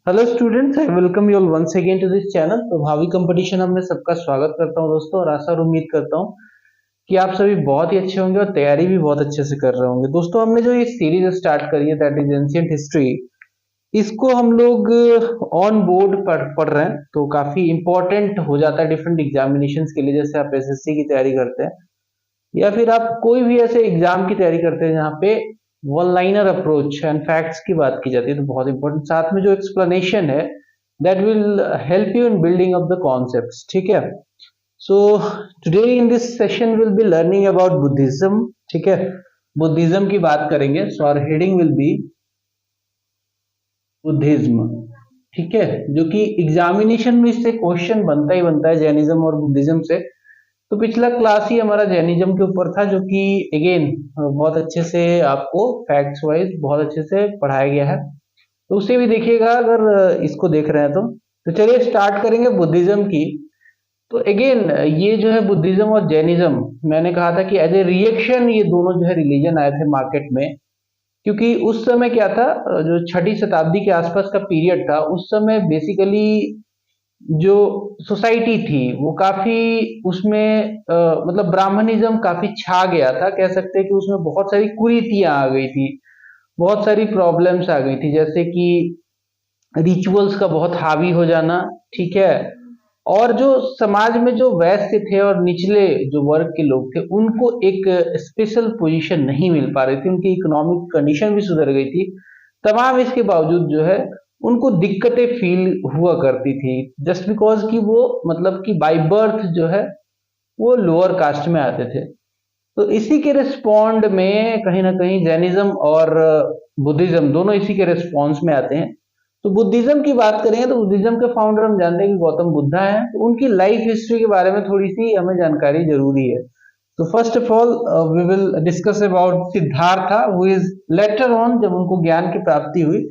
Hello students, I welcome you all once again to this channel. प्रभावी competition में सबका स्वागत करता हूं दोस्तों, और आशा और उम्मीद करता हूं कि आप सभी बहुत ही अच्छे होंगे और तैयारी भी बहुत अच्छे से कर रहे होंगे। दोस्तों, हमने जो ये सीरीज स्टार्ट करी है दैट इज एंशिएंट हिस्ट्री, इसको हम लोग ऑन बोर्ड पढ़ रहे हैं, तो काफी इंपॉर्टेंट हो जाता है डिफरेंट एग्जामिनेशंस के लिए। जैसे आप एसएससी की तैयारी करते हैं या फिर आप कोई भी ऐसे एग्जाम की तैयारी करते हैं जहाँ पे one liner approach and facts की बात की जाती है, तो बहुत इंपॉर्टेंट साथ में जो एक्सप्लेनेशन है that will help you in building of the concepts. ठीक है, so today in this session will be learning about Buddhism. ठीक है, बुद्धिज्म की बात करेंगे, so our heading will be Buddhism. ठीक है, जो कि एग्जामिनेशन में इससे क्वेश्चन बनता ही बनता है जैनिज्म और बुद्धिज्म से। तो पिछला क्लास ही हमारा जैनिज्म के ऊपर था, जो कि अगेन बहुत अच्छे से आपको फैक्ट्स वाइज बहुत अच्छे से पढ़ाया गया है, तो उसे भी देखिएगा अगर इसको देख रहे हैं तो चलिए स्टार्ट करेंगे बुद्धिज्म की। तो अगेन ये जो है बुद्धिज्म और जैनिज्म, मैंने कहा था कि एज ए रिएक्शन ये दोनों जो है रिलीजन आए थे मार्केट में, क्योंकि उस समय क्या था, जो छठी शताब्दी के आसपास का पीरियड था, उस समय बेसिकली जो सोसाइटी थी वो काफी उसमें मतलब ब्राह्मणिज्म काफी छा गया था, कह सकते हैं कि उसमें बहुत सारी कुरीतियां आ गई थी, बहुत सारी प्रॉब्लम्स आ गई थी, जैसे कि रिचुअल्स का बहुत हावी हो जाना। ठीक है, और जो समाज में जो वैश्य थे और निचले जो वर्ग के लोग थे उनको एक स्पेशल पोजीशन नहीं मिल पा रही थी, उनकी इकोनॉमिक कंडीशन भी सुधर गई थी। तमाम इसके बावजूद जो है उनको दिक्कतें फील हुआ करती थी, जस्ट बिकॉज कि वो मतलब कि बाय बर्थ जो है वो लोअर कास्ट में आते थे। तो इसी के रिस्पॉन्ड में कहीं ना कहीं जैनिज्म और बुद्धिज्म दोनों इसी के रिस्पॉन्स में आते हैं। तो बुद्धिज्म की बात करेंगे तो बुद्धिज्म के फाउंडर हम जानते हैं कि गौतम बुद्धा है, तो उनकी लाइफ हिस्ट्री के बारे में थोड़ी सी हमें जानकारी जरूरी है। तो first of all we will discuss about Siddhartha, who is later on, जब उनको ज्ञान की प्राप्ति हुई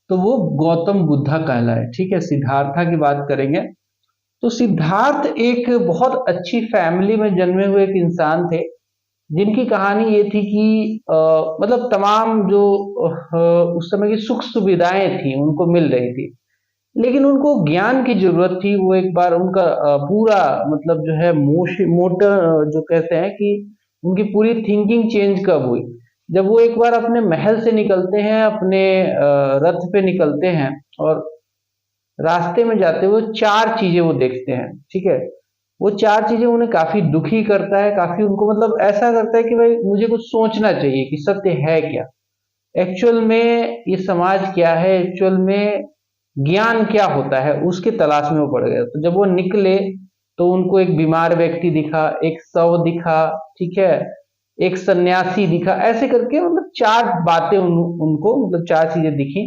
तो वो गौतम बुद्धा कहलाए। ठीक है, सिद्धार्था की बात करेंगे तो सिद्धार्थ एक बहुत अच्छी फैमिली में जन्मे हुए एक इंसान थे, जिनकी कहानी ये थी कि मतलब तमाम जो उस समय की सुख सुविधाएं थी उनको मिल रही थी, लेकिन उनको ज्ञान की जरूरत थी। वो एक बार उनका पूरा मतलब जो है मोटर जो कहते हैं कि उनकी पूरी थिंकिंग चेंज कब हुई, जब वो एक बार अपने महल से निकलते हैं, अपने रथ पे निकलते हैं और रास्ते में जाते हुए चार चीजें वो देखते हैं। ठीक है, वो चार चीजें उन्हें काफी दुखी करता है, काफी उनको मतलब ऐसा करता है कि भाई मुझे कुछ सोचना चाहिए कि सत्य है क्या, एक्चुअल में ये समाज क्या है, एक्चुअल में ज्ञान क्या होता है, उसकी तलाश में वो पड़ गए। तो जब वो निकले तो उनको एक बीमार व्यक्ति दिखा, एक शव दिखा, ठीक है, एक सन्यासी दिखा, ऐसे करके मतलब चार बातें उनको मतलब चार चीजें दिखी।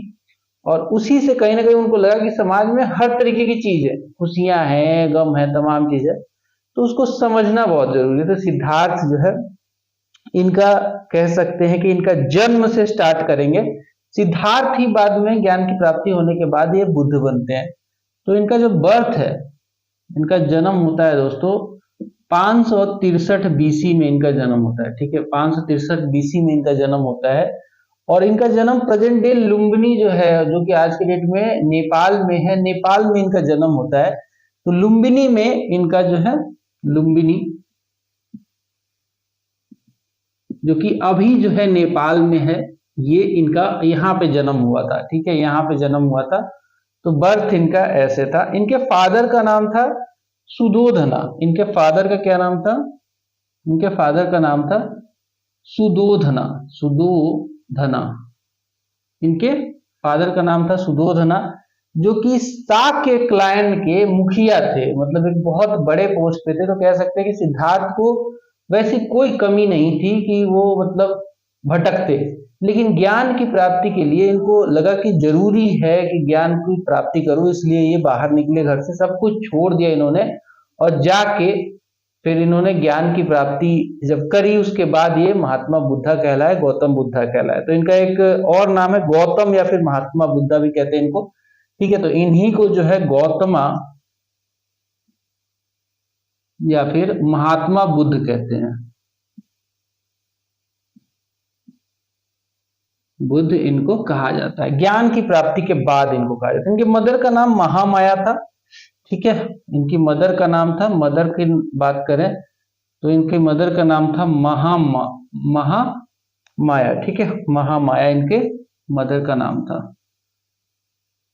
और उसी से कहीं ना कहीं उनको लगा कि समाज में हर तरीके की चीज है, खुशियां हैं, गम है, तमाम चीजें, तो उसको समझना बहुत जरूरी है। तो सिद्धार्थ जो है इनका कह सकते हैं कि इनका जन्म से स्टार्ट करेंगे। सिद्धार्थ ही बाद में ज्ञान की प्राप्ति होने के बाद ये बुद्ध बनते हैं। तो इनका जो बर्थ है, इनका जन्म होता है दोस्तों 563 बीसी में इनका जन्म होता है। ठीक है, 563 बीसी में इनका जन्म होता है, और इनका जन्म प्रेजेंट डे लुम्बिनी जो है, जो कि आज के डेट में नेपाल में है, नेपाल में इनका जन्म होता है। तो लुम्बिनी में इनका जो है, लुम्बिनी जो कि अभी जो है नेपाल में है, ये इनका यहाँ पे जन्म हुआ था। ठीक है, यहाँ पे जन्म हुआ था। तो बर्थ इनका ऐसे था। इनके फादर का नाम था सुदोधना। इनके फादर का क्या नाम था? इनके फादर का नाम था सुदोधना। सुदोधना, इनके फादर का नाम था सुदोधना, जो कि शाक्य क्लान के मुखिया थे, मतलब एक बहुत बड़े पोस्ट पे थे। तो कह सकते हैं कि सिद्धार्थ को वैसी कोई कमी नहीं थी कि वो मतलब भटकते, लेकिन ज्ञान की प्राप्ति के लिए इनको लगा कि जरूरी है कि ज्ञान की प्राप्ति करूं, इसलिए ये बाहर निकले घर से, सब कुछ छोड़ दिया इन्होंने, और जाके फिर इन्होंने ज्ञान की प्राप्ति जब करी उसके बाद ये महात्मा बुद्धा कहलाए, गौतम बुद्धा कहलाए। तो इनका एक और नाम है गौतम, या फिर महात्मा बुद्धा भी कहते हैं इनको। ठीक है, तो इन्हीं को जो है गौतमा या फिर महात्मा बुद्ध कहते हैं। बुद्ध इनको कहा जाता है। ज्ञान की प्राप्ति के बाद इनको कहा जाता है। इनके मदर का नाम महामाया था। ठीक है, इनकी मदर का नाम था, मदर की बात करें तो इनके मदर का नाम था महामाया। ठीक है, महामाया इनके मदर का नाम था।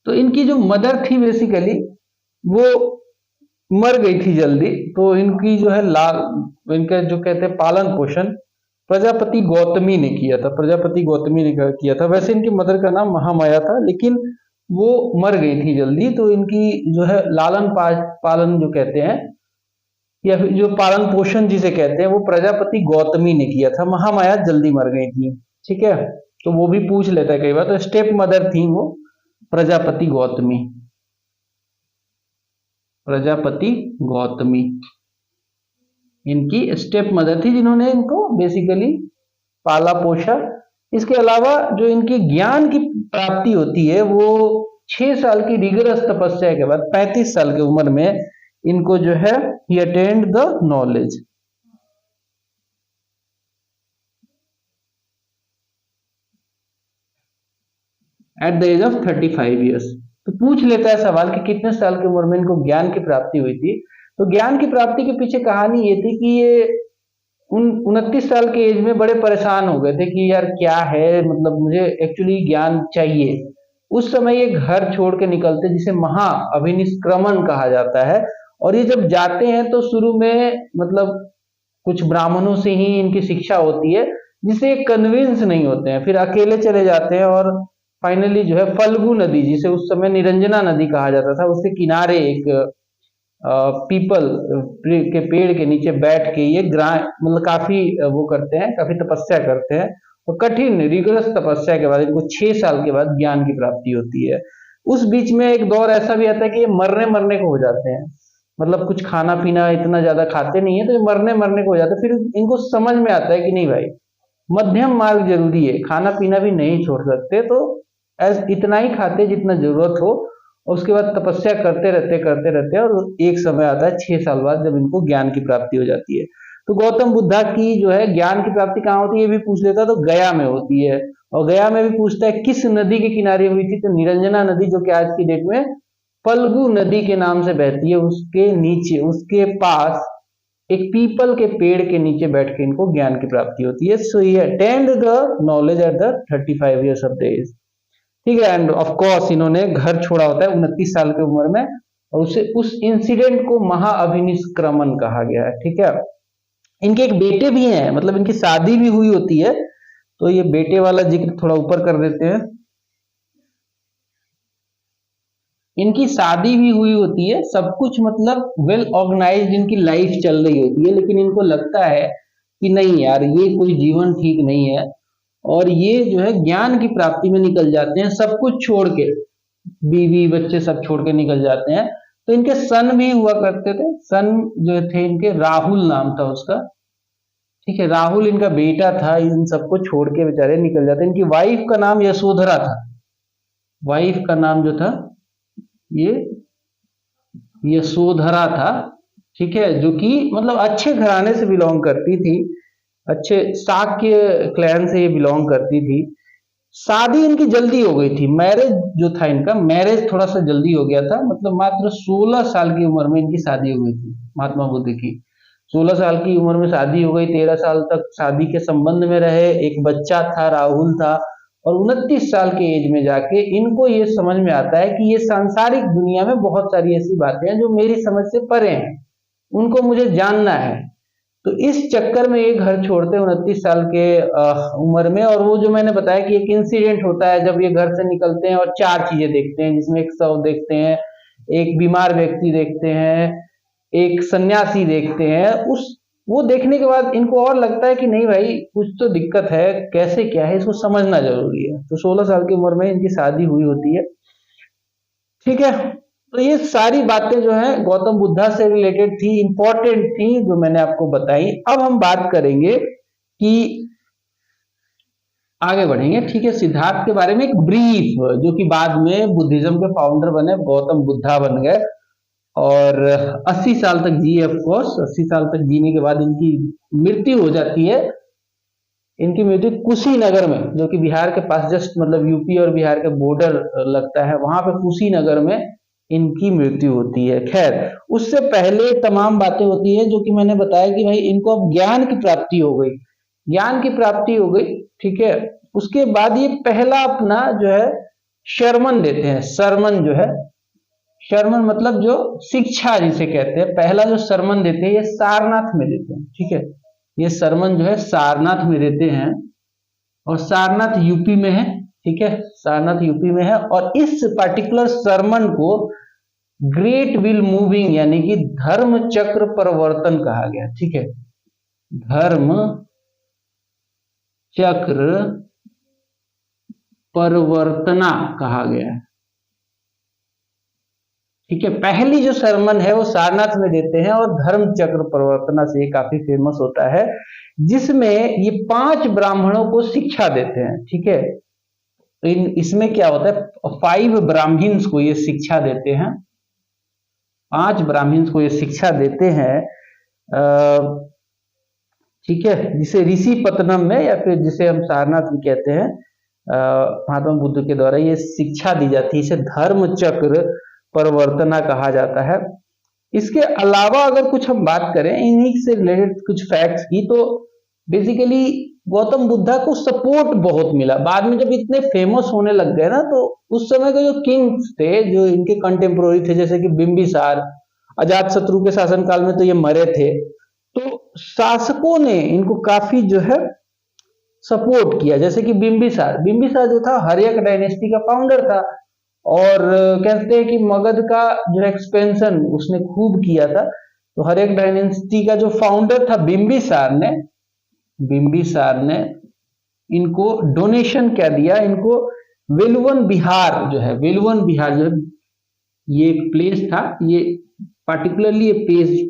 तो इनकी जो मदर थी बेसिकली वो मर गई थी जल्दी, तो इनकी जो है लाल, इनका जो कहते हैं पालन पोषण प्रजापति गौतमी ने किया था। प्रजापति गौतमी ने किया था। वैसे इनकी मदर का नाम महामाया था, लेकिन वो मर गई थी जल्दी, तो इनकी जो है लालन पालन जो कहते हैं, या फिर जो पालन पोषण जिसे कहते हैं, वो प्रजापति गौतमी ने किया था। महामाया जल्दी मर गई थी। ठीक है, तो वो भी पूछ लेता है कई बार। तो स्टेप मदर थी वो प्रजापति गौतमी। प्रजापति गौतमी इनकी स्टेप मदर थी, जिन्होंने इनको बेसिकली पाला पोषा। इसके अलावा जो इनकी ज्ञान की प्राप्ति होती है वो 6 साल की रिगरस तपस्या के बाद 35 साल की उम्र में इनको जो है he attend the knowledge. At the age of 35 years. तो पूछ लेता है सवाल कि कितने साल की उम्र में इनको ज्ञान की प्राप्ति हुई थी। तो ज्ञान की प्राप्ति के पीछे कहानी ये थी कि ये 29 साल के एज में बड़े परेशान हो गए थे कि यार क्या है, मतलब मुझे एक्चुअली ज्ञान चाहिए। उस समय ये घर छोड़ के निकलते, जिसे महा अभिनिष्क्रमण कहा जाता है। और ये जब जाते हैं तो शुरू में मतलब कुछ ब्राह्मणों से ही इनकी शिक्षा होती है, जिसे कन्विंस नहीं होते हैं, फिर अकेले चले जाते हैं और फाइनली जो है फल्गु नदी, जिसे उस समय निरंजना नदी कहा जाता था, उसके किनारे एक पीपल के पेड़ के नीचे बैठ के ये मतलब काफी वो करते हैं, काफी तपस्या करते हैं। और कठिन रिगरस तपस्या के बाद इनको 6 साल के बाद ज्ञान की प्राप्ति होती है। उस बीच में एक दौर ऐसा भी आता है कि ये मरने को हो जाते हैं, मतलब कुछ खाना पीना इतना ज्यादा खाते नहीं है, तो ये मरने को हो जाते हैं। फिर इनको समझ में आता है कि नहीं भाई, मध्यम मार्ग जरूरी है, खाना पीना भी नहीं छोड़ सकते, तो इतना ही खाते जितना जरूरत हो। और उसके बाद तपस्या करते रहते और एक समय आता है 6 साल बाद जब इनको ज्ञान की प्राप्ति हो जाती है। तो गौतम बुद्धा की जो है ज्ञान की प्राप्ति कहाँ होती है ये भी पूछ लेता है, तो गया में होती है। और गया में भी पूछता है किस नदी के किनारे हुई थी, तो निरंजना नदी, जो कि आज की डेट में फल्गु नदी के नाम से बहती है, उसके नीचे, उसके पास एक पीपल के पेड़ के नीचे बैठ के इनको ज्ञान की प्राप्ति होती है। So he attend the knowledge at the 35 years of age. ठीक है, एंड ऑफ कोर्स इन्होंने घर छोड़ा होता है 29 साल की उम्र में, और उस इंसिडेंट को महाअभिनिष्क्रमण कहा गया है। ठीक है, इनके एक बेटे भी हैं, मतलब इनकी शादी भी हुई होती है, तो ये बेटे वाला जिक्र थोड़ा ऊपर कर देते हैं। इनकी शादी भी हुई होती है, सब कुछ मतलब वेल ऑर्गेनाइज्ड इनकी लाइफ चल रही होती है, लेकिन इनको लगता है कि नहीं यार, ये कोई जीवन ठीक नहीं है, और ये जो है ज्ञान की प्राप्ति में निकल जाते हैं, सब कुछ छोड़ के, बीवी बच्चे सब छोड़ के निकल जाते हैं। तो इनके सन भी हुआ करते थे, सन जो थे इनके, राहुल नाम था उसका। ठीक है, राहुल इनका बेटा था। इन सबको छोड़ के बेचारे निकल जाते हैं। इनकी वाइफ का नाम यशोधरा था, वाइफ का नाम जो था ये यशोधरा था। ठीक है, जो कि मतलब अच्छे घराने से बिलोंग करती थी, अच्छे शाक्य क्लैन से ये बिलोंग करती थी। शादी इनकी जल्दी हो गई थी, मैरिज जो था इनका, मैरिज थोड़ा सा जल्दी हो गया था, मतलब मात्र 16 साल की उम्र में इनकी शादी हो गई थी महात्मा बुद्ध की। 16 साल की उम्र में शादी हो गई, 13 साल तक शादी के संबंध में रहे, एक बच्चा था, राहुल था। और 29 साल के एज में जाके इनको ये समझ में आता है कि ये सांसारिक दुनिया में बहुत सारी ऐसी बातें हैं जो मेरी समझ से परे हैं, उनको मुझे जानना है। तो इस चक्कर में ये घर छोड़ते हैं 29 साल के उम्र में। और वो जो मैंने बताया कि एक इंसिडेंट होता है जब ये घर से निकलते हैं और 4 चीजें देखते हैं, जिसमें एक शव देखते हैं, एक बीमार व्यक्ति देखते हैं, एक सन्यासी देखते हैं। वो देखने के बाद इनको और लगता है कि नहीं भाई, कुछ तो दिक्कत है, कैसे क्या है इसको समझना जरूरी है। तो 16 साल की उम्र में इनकी शादी हुई होती है। ठीक है, तो ये सारी बातें जो है गौतम बुद्धा से रिलेटेड थी, इंपॉर्टेंट थी, जो मैंने आपको बताई। अब हम बात करेंगे कि आगे बढ़ेंगे। ठीक है, सिद्धार्थ के बारे में एक ब्रीफ, जो कि बाद में बुद्धिज्म के फाउंडर बने, गौतम बुद्धा बन गए और 80 साल तक जिए। ऑफ कोर्स 80 साल तक जीने के बाद इनकी मृत्यु हो जाती है। इनकी मृत्यु कुशीनगर में, जो कि बिहार के पास जस्ट मतलब यूपी और बिहार के बॉर्डर लगता है, वहां पे कुशीनगर में इनकी मृत्यु होती है। खैर, उससे पहले तमाम बातें होती है जो कि मैंने बताया कि भाई इनको अब ज्ञान की प्राप्ति हो गई, ज्ञान की प्राप्ति हो गई, ठीक है। उसके बाद ये पहला अपना जो है शर्मन देते हैं, सरमन जो है, शर्मन मतलब जो शिक्षा जिसे कहते हैं, पहला जो सरमन देते हैं ये सारनाथ में देते हैं, ठीक है। ये सरमन जो है सारनाथ में देते हैं, और सारनाथ यूपी में है, ठीक है, सारनाथ यूपी में है। और इस पर्टिकुलर सरमन को ग्रेट व्हील मूविंग यानी कि धर्म चक्र परिवर्तन कहा गया, ठीक है, धर्म चक्र परिवर्तना कहा गया है, ठीक है। पहली जो सरमन है वो सारनाथ में देते हैं, और धर्म चक्र परिवर्तना से ये काफी फेमस होता है, जिसमें ये 5 ब्राह्मणों को शिक्षा देते हैं, ठीक है। इसमें क्या होता है, 5 ब्राह्मण्स को ये शिक्षा देते हैं, 5 ब्राह्मण्स को ये शिक्षा देते हैं, ठीक है, जिसे ऋषि पत्तनम में या फिर जिसे हम सारनाथ भी कहते हैं, महात्मा बुद्ध के द्वारा ये शिक्षा दी जाती है, इसे धर्म चक्र परिवर्तना कहा जाता है। इसके अलावा अगर कुछ हम बात करें इन्हीं से रिलेटेड कुछ फैक्ट्स की, तो बेसिकली गौतम बुद्धा को सपोर्ट बहुत मिला। बाद में जब इतने फेमस होने लग गए ना, तो उस समय के जो किंग्स थे, जो इनके कंटेम्पोररी थे, जैसे कि बिंबिसार, अजात शत्रु के शासनकाल में तो ये मरे थे, तो शासकों ने इनको काफी जो है सपोर्ट किया। जैसे कि बिंबिसार, बिंबिसार जो था हर्यक डायनेस्टी का फाउंडर था, और कहते हैं कि मगध का जो एक्सपेंशन उसने खूब किया था। तो हर्यक डायनेस्टी का जो फाउंडर था बिंबिसार ने इनको डोनेशन क्या दिया, इनको वेलुवन बिहार जो है, वेलुवन बिहार जो ये एक प्लेस था, ये पार्टिकुलरली ये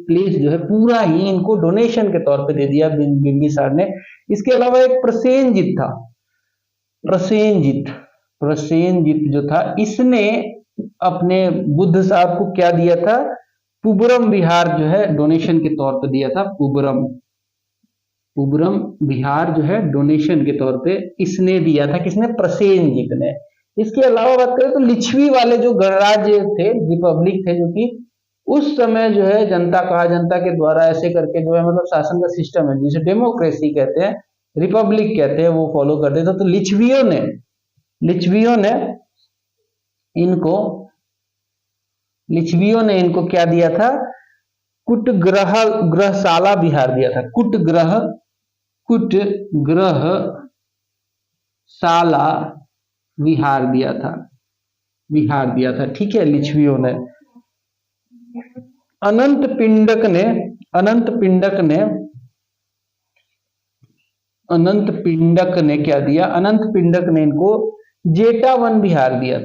प्लेस जो है पूरा ही इनको डोनेशन के तौर पे दे दिया बिंबिसार ने। इसके अलावा एक प्रसेनजित था, प्रसेनजित जो था, इसने अपने बुद्ध साहब को क्या दिया था, पुबरम बिहार जो है डोनेशन के तौर पे दिया था, पुबरम बिहार जो है डोनेशन के तौर पे इसने दिया था, किसने, प्रसेनजित ने। इसके अलावा बात करें तो लिच्छवी वाले जो गणराज्य थे, रिपब्लिक थे, जो कि उस समय जो है जनता के द्वारा ऐसे करके जो है मतलब शासन का सिस्टम है जिसे डेमोक्रेसी कहते हैं, रिपब्लिक कहते हैं, वो फॉलो करते थे। तो लिच्छवियों ने इनको क्या दिया था, ग्रहशाला बिहार दिया था, ग्रहशाला विहार दिया था, ठीक है, लिच्छवियों ने। अनंत पिंडक ने क्या दिया, अनंत पिंडक ने इनको जेटा वन विहार दिया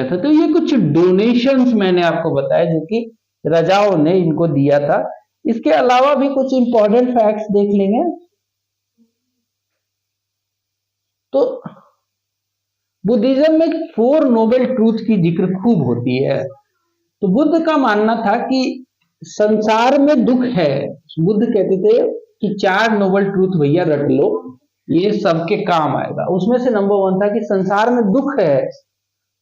था, तो ये कुछ डोनेशंस मैंने आपको बताया जो कि राजाओं ने इनको दिया था। इसके अलावा भी कुछ इंपॉर्टेंट फैक्ट्स देख लेंगे। तो बुद्धिज्म में 4 नोबल ट्रूथ की जिक्र खूब होती है। तो बुद्ध का मानना था कि संसार में दुख है। बुद्ध कहते थे कि 4 नोबल ट्रूथ भैया रट लो, ये सबके काम आएगा। उसमें से नंबर 1 था कि संसार में दुख है,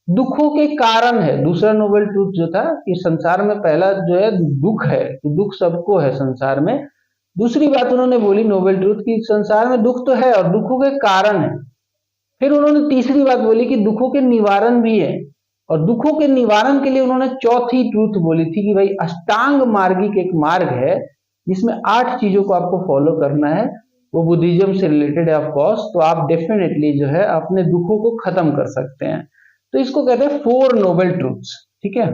दुखों के कारण है। दूसरा नोबल ट्रूथ जो था कि संसार में पहला जो है दुख है, दुख सबको है संसार में। दूसरी बात उन्होंने बोली नोबल ट्रूथ कि संसार में दुख तो है और दुखों के कारण है। फिर उन्होंने तीसरी बात बोली कि दुखों के निवारण भी है, और दुखों के निवारण के लिए उन्होंने चौथी ट्रूथ बोली थी कि भाई अष्टांग मार्गिक एक मार्ग है जिसमें 8 चीजों को आपको फॉलो करना है, वो बुद्धिज्म से रिलेटेड है ऑफ कोर्स। तो आप डेफिनेटली जो है अपने दुखों को खत्म कर सकते हैं। तो इसको कहते हैं 4 नोबल ट्रूथ्स, ठीक है,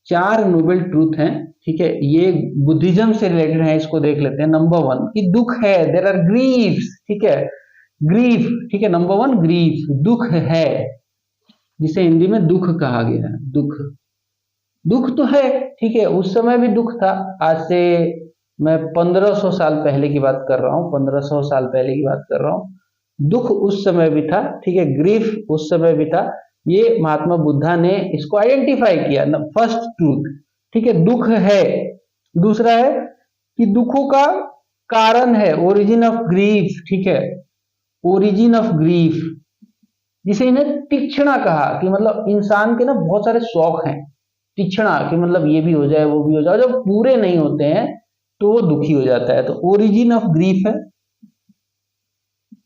4 नोबल ट्रूथ हैं, ठीक है, ये बुद्धिज्म से रिलेटेड है। इसको देख लेते हैं। नंबर 1 कि दुख है, देयर आर ग्रीव्स, ठीक है, ग्रीफ, ठीक है, नंबर 1 ग्रीफ, दुख है, जिसे हिंदी में दुख कहा गया है। दुख तो है, ठीक है, उस समय भी दुख था। आज से मैं 1500 साल पहले की बात कर रहा हूं, 1500 साल पहले की बात कर रहा हूं। दुख उस समय भी था, ठीक है, ग्रीफ उस समय भी था। ये महात्मा बुद्धा ने इसको आइडेंटिफाई किया, फर्स्ट ट्रूथ, ठीक है, दुख है। दूसरा है कि दुखों का कारण है, ओरिजिन ऑफ ग्रीफ, ठीक है, ओरिजिन ऑफ ग्रीफ, जिसे इन्हें तीक्ष्णा कहा, कि मतलब इंसान के ना बहुत सारे शौक हैं, तीक्ष्णा कि मतलब ये भी हो जाए वो भी हो जाए, जब पूरे नहीं होते हैं तो वो दुखी हो जाता है। तो ओरिजिन ऑफ ग्रीफ है,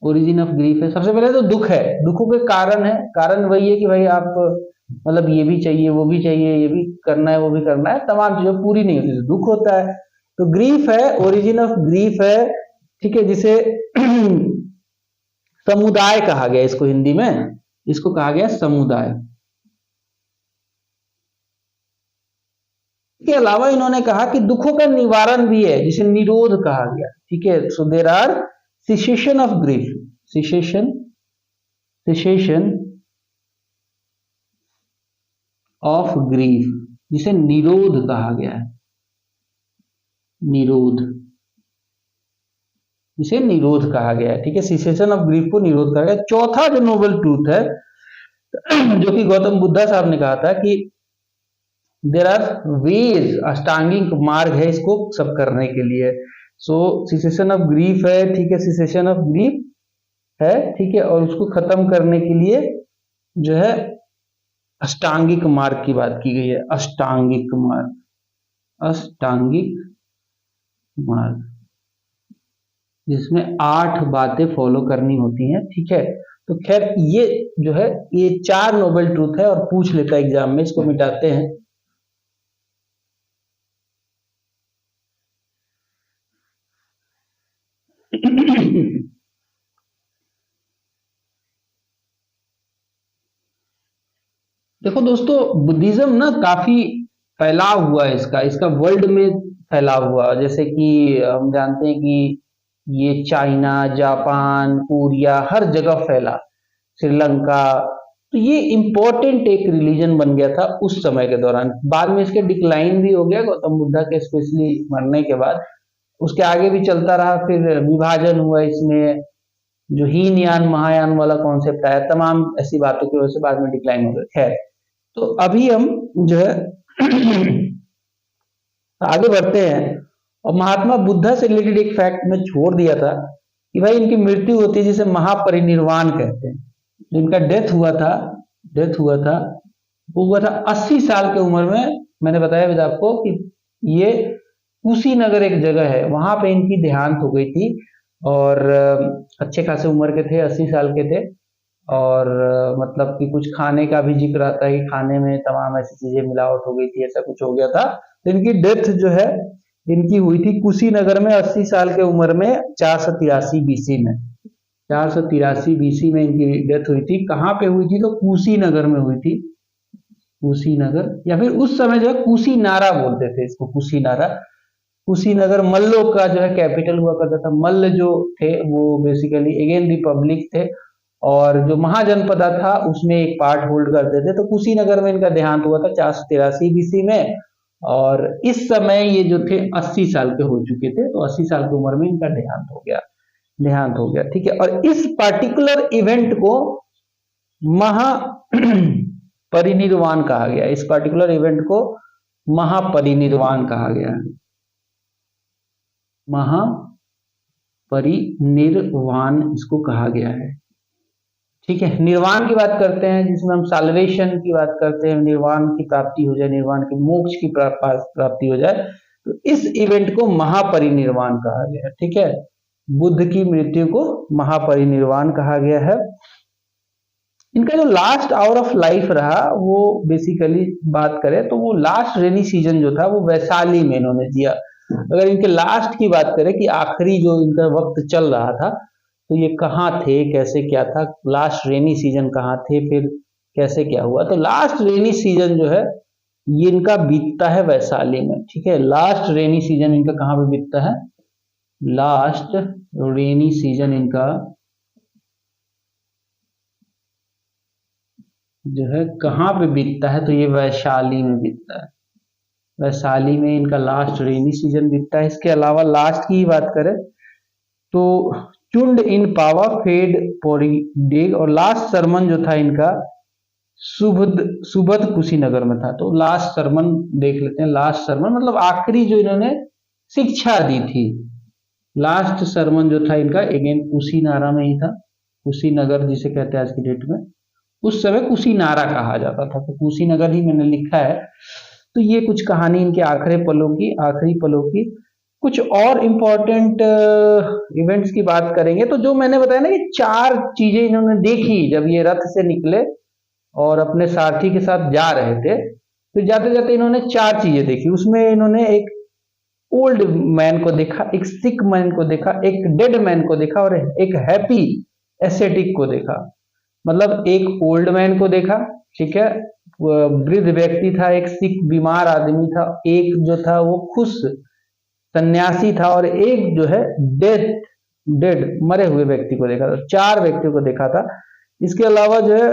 ओरिजिन ऑफ ग्रीफ है। सबसे पहले तो दुख है, दुखों के कारण है, कारण वही है कि भाई आप मतलब ये भी चाहिए वो भी चाहिए, ये भी करना है वो भी करना है, तमाम चीजें पूरी नहीं होती तो दुख होता है। तो ग्रीफ है, ओरिजिन ऑफ ग्रीफ है, ठीक है, जिसे समुदाय कहा गया, इसको हिंदी में इसको कहा गया समुदाय। के अलावा इन्होंने कहा कि दुखों का निवारण भी है, जिसे निरोध कहा गया, ठीक है। So there are cessation of grief, cessation cessation of grief, जिसे निरोध कहा गया है, निरोध, जिसे निरोध कहा गया है, ठीक है। सिसेशन ऑफ ग्रीफ को निरोध कहा गया। चौथा जो नोबल ट्रूथ है जो कि गौतम बुद्धा साहब ने कहा था कि देर आर वेज, अष्टांगिक मार्ग है इसको सब करने के लिए। सो सिसेशन ऑफ ग्रीफ है, ठीक है, सिसेशन ऑफ ग्रीफ है, ठीक है, और उसको खत्म करने के लिए जो है अष्टांगिक मार्ग की बात की गई है, अष्टांगिक मार्ग, अष्टांगिक मार्ग, जिसमें 8 बातें फॉलो करनी होती हैं, ठीक है। तो खैर ये जो है ये 4 नोबल ट्रूथ है और पूछ लेता है एग्जाम में, इसको मिटाते हैं। देखो दोस्तों, बुद्धिज्म ना काफी फैलाव हुआ है, इसका इसका वर्ल्ड में फैलाव हुआ, जैसे कि हम जानते हैं कि ये चाइना, जापान, कोरिया, हर जगह फैला, श्रीलंका। तो ये इम्पोर्टेंट एक रिलीजन बन गया था उस समय के दौरान। बाद में इसके डिक्लाइन भी हो गया गौतम बुद्धा के स्पेशली मरने के बाद, उसके आगे भी चलता रहा, फिर विभाजन हुआ इसमें, जो हीन यान महायान वाला कॉन्सेप्ट आया, तमाम ऐसी बातों की वजह से बाद में डिक्लाइन हो गया। खैर, तो अभी हम जो है आगे बढ़ते हैं, और महात्मा बुद्धा से रिलेटेड एक फैक्ट में छोड़ दिया था कि भाई इनकी मृत्यु होती है जिसे महापरिनिर्वाण कहते हैं। जो इनका डेथ हुआ था वो हुआ था 80 साल की उम्र में। मैंने बताया भी आपको कि ये कुशीनगर एक जगह है, वहां पे इनकी देहांत हो गई थी, और अच्छे खासे उम्र के थे, 80 साल के थे। और मतलब कि कुछ खाने का भी जिक्र आता है कि खाने में तमाम ऐसी चीजें मिलावट हो गई थी, ऐसा कुछ हो गया था। तो इनकी डेथ जो है इनकी हुई थी कुशीनगर में 80 साल के उम्र में, 483 बीसी में, 483 बीसी में इनकी डेथ हुई थी। कहाँ पे हुई थी? तो कुशीनगर में हुई थी, कुशीनगर, या फिर उस समय जो है कुशीनारा बोलते थे इसको, कुशीनारा। कुशीनगर मल्लों का जो है कैपिटल हुआ करता था। मल्ल जो थे वो बेसिकली अगेन रिपब्लिक थे, और जो महाजनपदा था उसमें एक पार्ट होल्ड करते थे। तो कुशीनगर में इनका देहांत हुआ था 483 बीसी में, और इस समय ये जो थे 80 साल के हो चुके थे, तो 80 साल की उम्र में इनका देहांत हो गया, ठीक है। और इस पार्टिकुलर इवेंट को महा परिनिर्वाण कहा गया, इस पार्टिकुलर इवेंट को महापरिनिर्वाण कहा गया है, महापरिनिर्वाण इसको कहा गया है, ठीक है। निर्वाण की बात करते हैं जिसमें हम साल्वेशन की बात करते हैं, निर्वाण की प्राप्ति हो जाए, निर्वाण की मोक्ष की प्राप्ति हो जाए, तो इस इवेंट को महापरिनिर्वाण कहा गया है, ठीक है। बुद्ध की मृत्यु को महापरिनिर्वाण कहा गया है। इनका जो लास्ट आवर ऑफ लाइफ रहा वो बेसिकली बात करें तो वो लास्ट रेनी सीजन जो था वो वैशाली में इन्होंने जिया। अगर इनके लास्ट की बात करें कि आखिरी जो इनका वक्त चल रहा था तो ये कहाँ थे, कैसे क्या था, लास्ट रेनी सीजन कहाँ थे, फिर कैसे क्या हुआ, तो लास्ट रेनी सीजन जो है ये इनका बीतता है वैशाली में, ठीक है। लास्ट रेनी सीजन इनका कहाँ पे बीतता है? लास्ट रेनी सीजन इनका जो है कहाँ पे बीतता है? तो ये वैशाली में बीतता है, वैशाली में इनका लास्ट रेनी सीजन बीतता है। इसके अलावा लास्ट की ही बात करें तो चुंड इन पावा फेड पोरीडेग, और लास्ट सरमन जो था इनका सुबध सुबध कुशीनगर में था। तो लास्ट सरमन देख लेते हैं। लास्ट सरमन मतलब आखिरी जो इन्होंने शिक्षा दी थी, लास्ट सरमन जो था इनका अगेन कुशीनारा में ही था। कुशीनगर जिसे कहते हैं आज की डेट में, उस समय कुशीनारा कहा जाता था, तो कुशीनगर ही मैंने लिखा है। तो ये कुछ कहानी इनके आखिरी पलों की। कुछ और इम्पोर्टेंट इवेंट्स की बात करेंगे तो जो मैंने बताया ना कि 4 चीजें इन्होंने देखी जब ये रथ से निकले और अपने सारथी के साथ जा रहे थे। तो जाते जाते इन्होंने 4 चीजें देखी। उसमें इन्होंने एक ओल्ड मैन को देखा, एक सिक मैन को देखा, एक डेड मैन को देखा और एक हैप्पी एस्थेटिक को देखा। मतलब एक ओल्ड मैन को देखा, ठीक है, वृद्ध व्यक्ति था, एक सिक बीमार आदमी था, एक जो था वो खुश सन्यासी था और एक जो है डेड डेड मरे हुए व्यक्ति को देखा था। 4 व्यक्तियों को देखा था। इसके अलावा जो है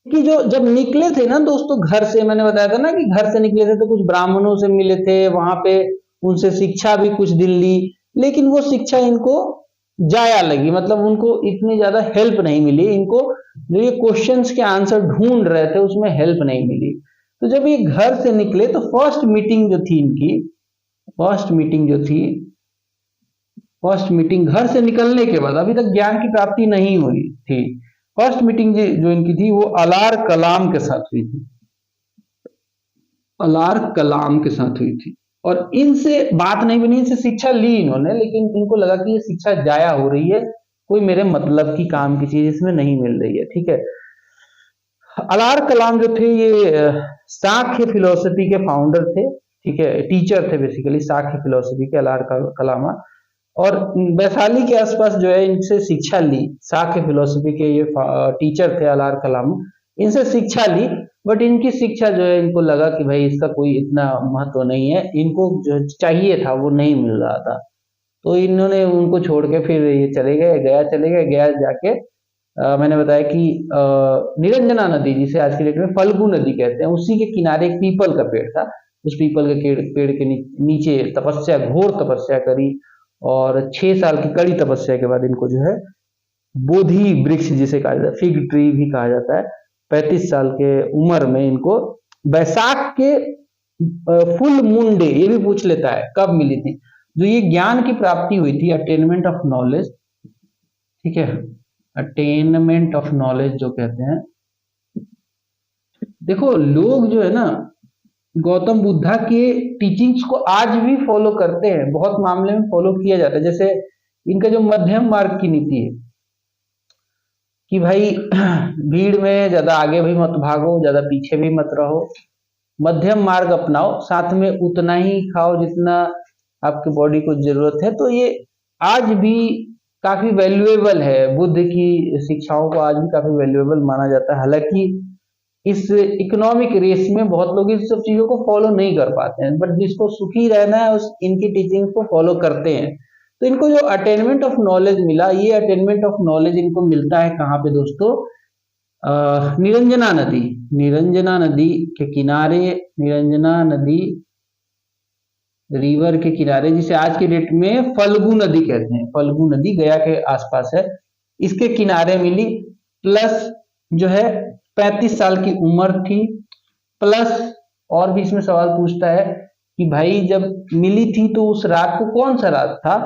कि जो जब निकले थे ना दोस्तों घर से, मैंने बताया था ना कि घर से निकले थे तो कुछ ब्राह्मणों से मिले थे, वहां पे उनसे शिक्षा भी कुछ दिन ली, लेकिन वो शिक्षा इनको जाया लगी। मतलब उनको इतनी ज्यादा हेल्प नहीं मिली। इनको जो ये क्वेश्चंस के आंसर ढूंढ रहे थे उसमें हेल्प नहीं मिली। तो जब ये घर से निकले तो फर्स्ट मीटिंग जो थी इनकी, फर्स्ट मीटिंग घर से निकलने के बाद, अभी तक ज्ञान की प्राप्ति नहीं हुई थी, फर्स्ट मीटिंग जो इनकी थी वो अलार कलाम के साथ हुई थी। अलार कलाम के साथ हुई थी और इनसे बात नहीं बनी, इनसे शिक्षा ली इन्होंने, लेकिन इनको लगा कि ये शिक्षा जाया हो रही है, कोई मेरे मतलब की काम की चीज इसमें नहीं मिल रही है, ठीक है। अलार कलाम जो थे ये साख्य फिलोसफी के फाउंडर थे, ठीक है, टीचर थे बेसिकली साख्य फिलोसफी के अलार कलाम। और वैशाली के आसपास जो है इनसे शिक्षा ली। साख्य फिलोसफी के ये टीचर थे अलार कलाम, इनसे शिक्षा ली। बट इनकी शिक्षा जो है इनको लगा कि भाई इसका कोई इतना महत्व नहीं है, इनको जो चाहिए था वो नहीं मिल रहा था। तो इन्होंने उनको छोड़ के फिर ये चले गए, गया चले गए। गया जाके मैंने बताया कि निरंजना नदी जिसे आज की डेट में फल्गु नदी कहते हैं, उसी के किनारे एक पीपल का पेड़ था। उस पीपल के पेड़ के नीचे तपस्या, घोर तपस्या करी और 6 साल की कड़ी तपस्या के बाद इनको जो है बोधि वृक्ष जिसे कहा जाता है, फिग ट्री भी कहा जाता है, 35 साल के उम्र में इनको बैसाख के फुल मून डे, ये भी पूछ लेता है कब मिली थी, जो ये ज्ञान की प्राप्ति हुई थी, अटेनमेंट ऑफ नॉलेज, ठीक है, अटेनमेंट ऑफ नॉलेज जो कहते हैं। देखो लोग जो है ना गौतम बुद्धा के टीचिंग्स को आज भी फॉलो करते हैं, बहुत मामले में फॉलो किया जाता है। जैसे इनका जो मध्यम मार्ग की नीति है कि भाई भीड़ में ज्यादा आगे भी मत भागो, ज्यादा पीछे भी मत रहो, मध्यम मार्ग अपनाओ, साथ में उतना ही खाओ जितना आपकी बॉडी को जरूरत है। तो ये आज भी काफी वैल्यूएबल है, बुद्ध की शिक्षाओं को आज भी काफी वैल्यूएबल माना जाता है। हालांकि इस इकोनॉमिक रेस में बहुत लोग इस सब चीजों को फॉलो नहीं कर पाते हैं, बट जिसको सुखी रहना है उस इनकी टीचिंग को फॉलो करते हैं। तो इनको जो अटेनमेंट ऑफ नॉलेज मिला, ये अटेनमेंट ऑफ नॉलेज इनको मिलता है कहाँ पे दोस्तों, निरंजना नदी के किनारे, निरंजना नदी रिवर के किनारे, जिसे आज की डेट में फल्गु नदी कहते हैं, फल्गु नदी गया के आसपास है, इसके किनारे मिली। प्लस जो है 35 साल की उम्र थी, प्लस और भी इसमें सवाल पूछता है कि भाई जब मिली थी तो उस रात को कौन सा रात था,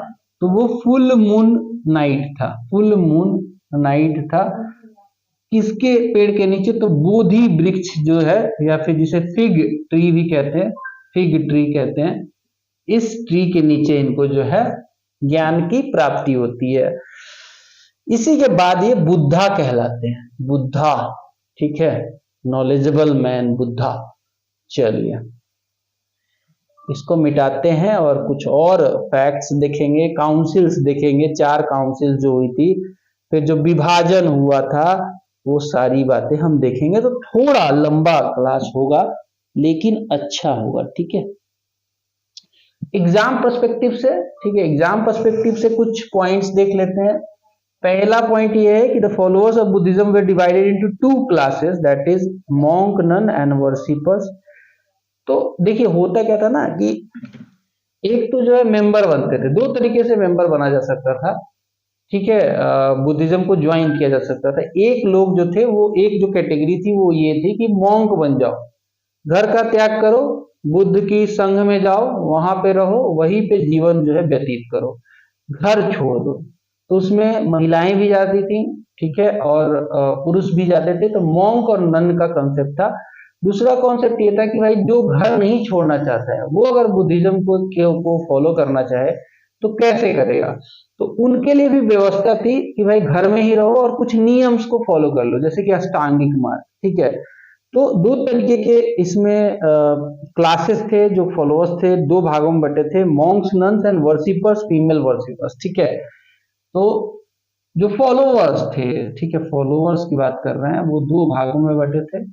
तो वो फुल मून नाइट था, फुल मून नाइट था। किसके पेड़ के नीचे, तो बोधि वृक्ष जो है, या फिर जिसे फिग ट्री भी कहते हैं, फिग ट्री कहते हैं, इस ट्री के नीचे इनको जो है ज्ञान की प्राप्ति होती है। इसी के बाद ये बुद्धा कहलाते हैं, बुद्धा, ठीक है, नॉलेजेबल मैन बुद्धा। चलिए इसको मिटाते हैं और कुछ और फैक्ट्स देखेंगे, काउंसिल्स देखेंगे, 4 काउंसिल जो हुई थी, फिर जो विभाजन हुआ था, वो सारी बातें हम देखेंगे। तो थोड़ा लंबा क्लास होगा लेकिन अच्छा होगा, ठीक है। एग्जाम पर्सपेक्टिव से, ठीक है, एग्जाम पर्सपेक्टिव से कुछ पॉइंट्स देख लेते हैं। पहला पॉइंट ये है कि the followers of Buddhism were divided into 2 classes, that is monk, nun and worshippers. तो देखिए होता क्या था ना कि एक तो जो है मेंबर बनते थे, 2 तरीके से मेंबर बना जा सकता था। ठीक है, बुद्धिज्म को ज्वाइन किया जा सकता था। एक लोग जो थे वो, एक जो कैटेगरी थी वो ये थी कि मॉन्क बन जाओ, घर का त्याग करो, बुद्ध की संघ में जाओ, वहां पे रहो, वहीं पे जीवन जो है व्यतीत करो, घर छोड़ दो। तो उसमें महिलाएं भी जाती थी, ठीक है, और पुरुष भी जाते थे। तो मॉन्क और नन का कंसेप्ट था। दूसरा कॉन्सेप्ट ये था कि भाई जो घर नहीं छोड़ना चाहता है वो अगर बुद्धिज्म को फॉलो करना चाहे तो कैसे करेगा। तो उनके लिए भी व्यवस्था थी कि भाई घर में ही रहो और कुछ नियम्स को फॉलो कर लो, जैसे कि अष्टांगिक मार्ग, ठीक है। तो दो तरीके के इसमें क्लासेस थे, जो फॉलोअर्स थे दो भागों में बटे थे, Monks, nuns and worshippers, female worshippers, ठीक है। तो जो फॉलोअर्स थे, ठीक है, फॉलोअर्स की बात कर रहे हैं, वो दो भागों में बटे थे।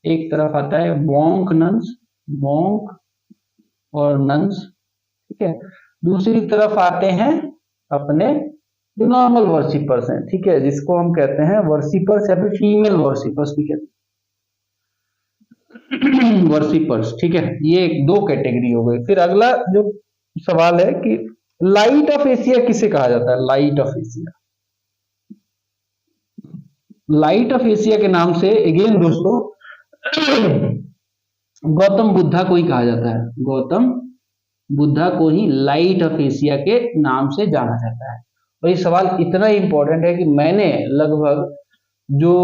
एक तरफ आता है मॉन्क नन्स, मॉन्क और नन्स, ठीक है। दूसरी तरफ आते हैं अपने जो नॉर्मल वर्शिपर्स हैं, ठीक है, जिसको हम कहते हैं वर्शिपर्स या फिर फीमेल वर्शिपर्स भी कहते हैं। वर्शिपर्स, ठीक है, ये दो कैटेगरी हो गई। फिर अगला जो सवाल है कि लाइट ऑफ एशिया किसे कहा जाता है। Light of Asia, light of Asia के नाम से अगेन दोस्तों गौतम बुद्धा को ही कहा जाता है। गौतम बुद्धा को ही लाइट ऑफ एशिया के नाम से जाना जाता है। और ये सवाल इतना इंपॉर्टेंट है कि मैंने लगभग जो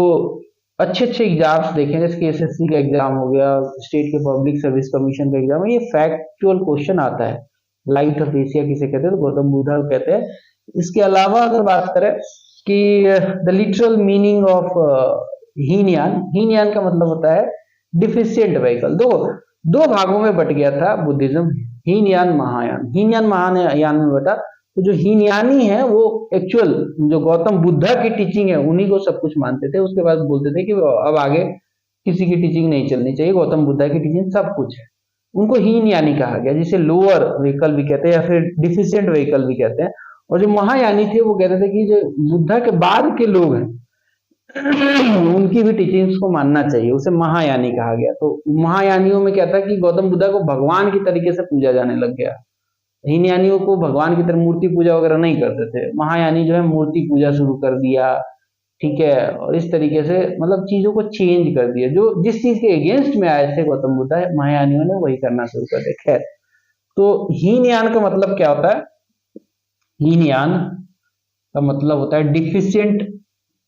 अच्छे अच्छे एग्जाम्स देखे, जैसे कि एसएससी का एग्जाम हो गया, स्टेट के पब्लिक सर्विस कमीशन का एग्जाम है, ये फैक्चुअल क्वेश्चन आता है, लाइट ऑफ एशिया किसे कहते हैं, तो गौतम बुद्धा को कहते हैं। इसके अलावा अगर बात करें कि the literal meaning of Hinayana, Hinayana का मतलब होता है डिफिशियंट व्हीकल। दो दो भागों में बट गया था बुद्धिज्म, हीनयान महायान। हीनयान महायान में बटा, तो जो हीनयानी है वो एक्चुअल जो गौतम बुद्धा की टीचिंग है उन्हीं को सब कुछ मानते थे। उसके बाद बोलते थे कि अब आगे किसी की टीचिंग नहीं चलनी चाहिए, गौतम बुद्धा की टीचिंग सब कुछ है। उनको हीनयानी कहा गया, जिसे लोअर व्हीकल भी कहते हैं या फिर डिफिशियंट व्हीकल भी कहते हैं। और जो महायानी थे वो कहते थे कि जो बुद्धा के बाद के लोग हैं उनकी भी टीचिंग्स को मानना चाहिए, उसे महायानी कहा गया। तो महायानियों में क्या था कि गौतम बुद्धा को भगवान की तरीके से पूजा जाने लग गया। हीनयानियों को भगवान की तरह मूर्ति पूजा वगैरह नहीं करते थे, महायानी जो है मूर्ति पूजा शुरू कर दिया, ठीक है। और इस तरीके से मतलब चीजों को चेंज कर दिया, जो जिस चीज के अगेंस्ट में आए थे गौतम बुद्धा, महायानियों ने वही करना शुरू कर दिया। खैर, तो हीनयान का मतलब क्या होता है। हीनयान का मतलब होता है deficient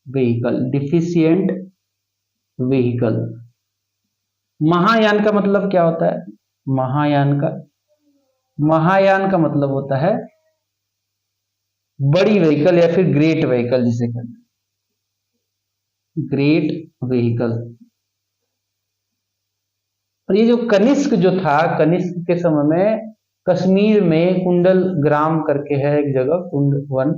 vehicle, deficient vehicle. Mahayana का मतलब क्या होता है। महायान का मतलब होता है बड़ी व्हीकल या फिर ग्रेट व्हीकल, जिसे कहते हैं ग्रेट व्हीकल। और ये जो कनिष्क जो था, कनिष्क के समय में कश्मीर में कुंडल ग्राम करके है एक जगह, कुंड वन,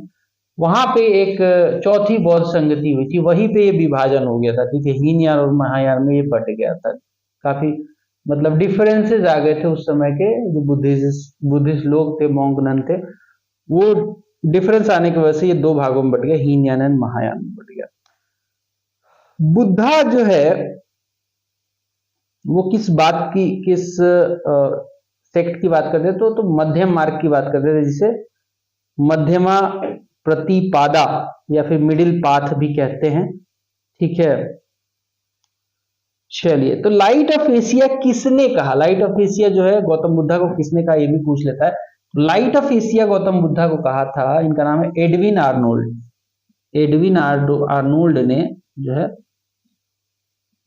वहां पे एक चौथी बौद्ध संगति हुई थी, वहीं पे ये विभाजन हो गया था, ठीक है। हीनयान और महायान में ये बट गया था। काफी मतलब डिफरेंसेस आ गए थे उस समय के जो बुद्धिस्ट लोग थे, मॉन्क नन थे, वो डिफरेंस आने की वजह से ये दो भागों में बट गया, हीनयान एंड महायान में बट गया। बुद्धा जो है वो किस बात की, किस सेक्ट की बात करते थे, तो मध्यम मार्ग की बात करते थे, जिसे मध्यमा प्रतिपादा या फिर मिडिल पाथ भी कहते हैं, ठीक है। चलिए, तो लाइट ऑफ एशिया किसने कहा। लाइट ऑफ एशिया जो है गौतम बुद्धा को किसने कहा, ये भी पूछ लेता है। Light of Asia Gautam Buddha को कहा था, इनका नाम है एडविन आर्नोल्ड। एडविन आर्नोल्ड ने जो है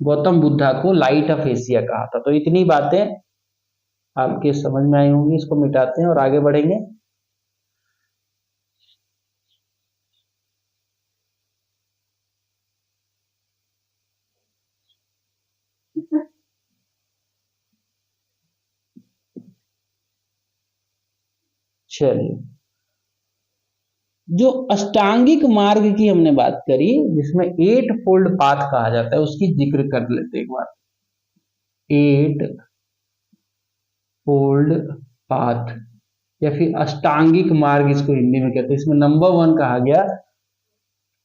गौतम बुद्धा को लाइट ऑफ एशिया कहा था। तो इतनी बातें आपके समझ में आई होंगी, इसको मिटाते हैं और आगे बढ़ेंगे। चलिए, जो अष्टांगिक मार्ग की हमने बात करी, जिसमें 8 फोल्ड पाथ कहा जाता है, उसकी जिक्र कर लेते हैं एक बार। 8 फोल्ड पाथ या फिर अष्टांगिक मार्ग इसको हिंदी में कहते हैं। इसमें नंबर 1 कहा गया